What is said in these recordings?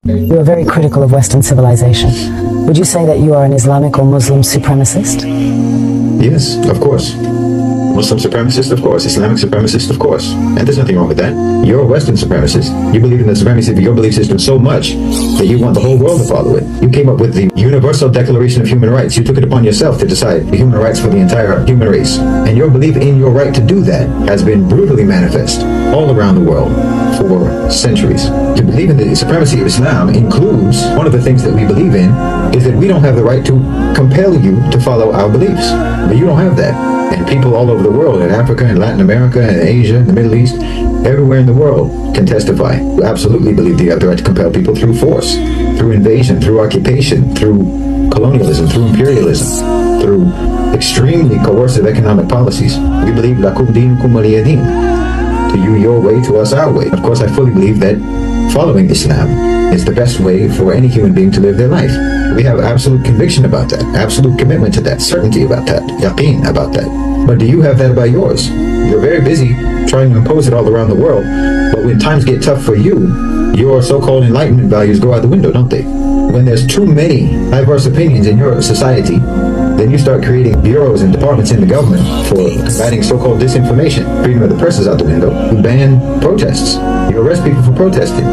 You are very critical of Western civilization. Would you say that you are an Islamic or Muslim supremacist? Yes, of course. Muslim supremacist, of course. Islamic supremacist, of course. And there's nothing wrong with that. You're a Western supremacist. You believe in the supremacy of your belief system so much that you want the whole world to follow it. You came up with the Universal Declaration of Human Rights. You took it upon yourself to decide the human rights for the entire human race. And your belief in your right to do that has been brutally manifest all around the world for centuries. To believe in the supremacy of Islam includes, one of the things that we believe in is that we don't have the right to compel you to follow our beliefs. But you don't have that. And people all over the world, in Africa, in Latin America, in Asia, in the Middle East, everywhere in the world can testify. We absolutely believe you have the right to compel people through force, through invasion, through occupation, through colonialism, through imperialism, through extremely coercive economic policies. We believe lakum dinukum waliya din. To you your way, to us our way. Of course, I fully believe that following Islam is the best way for any human being to live their life. We have absolute conviction about that, absolute commitment to that, certainty about that, yaqeen about that. But do you have that about yours? You're very busy trying to impose it all around the world, but when times get tough for you, your so-called enlightenment values go out the window, don't they? When there's too many diverse opinions in your society, then you start creating bureaus and departments in the government for combating so-called disinformation. Freedom of the press is out the window. You ban protests. You arrest people for protesting.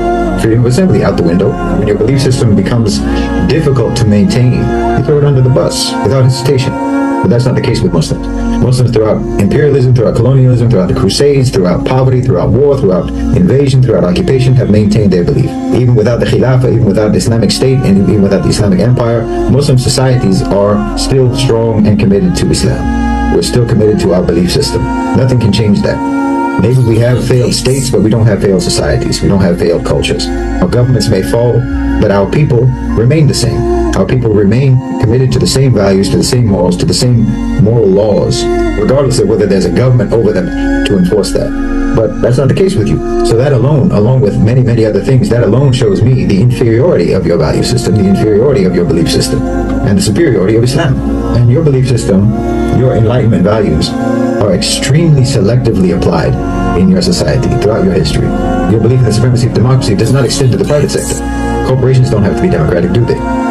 Freedom of assembly out the window. When your belief system becomes difficult to maintain, you throw it under the bus without hesitation. But that's not the case with Muslims. Muslims throughout imperialism, throughout colonialism, throughout the Crusades, throughout poverty, throughout war, throughout invasion, throughout occupation, have maintained their belief. Even without the Khilafah, even without the Islamic State, and even without the Islamic Empire, Muslim societies are still strong and committed to Islam. We're still committed to our belief system. Nothing can change that. Maybe we have failed states, but we don't have failed societies. We don't have failed cultures. Our governments may fall, but our people remain the same. Our people remain committed to the same values, to the same morals, to the same moral laws, regardless of whether there's a government over them to enforce that. But that's not the case with you. So that alone, along with many, many other things, that alone shows me the inferiority of your value system, the inferiority of your belief system, and the superiority of Islam. And your belief system, your enlightenment values, are extremely selectively applied in your society throughout your history. Your belief in the supremacy of democracy does not extend to the private sector. Corporations don't have to be democratic, do they?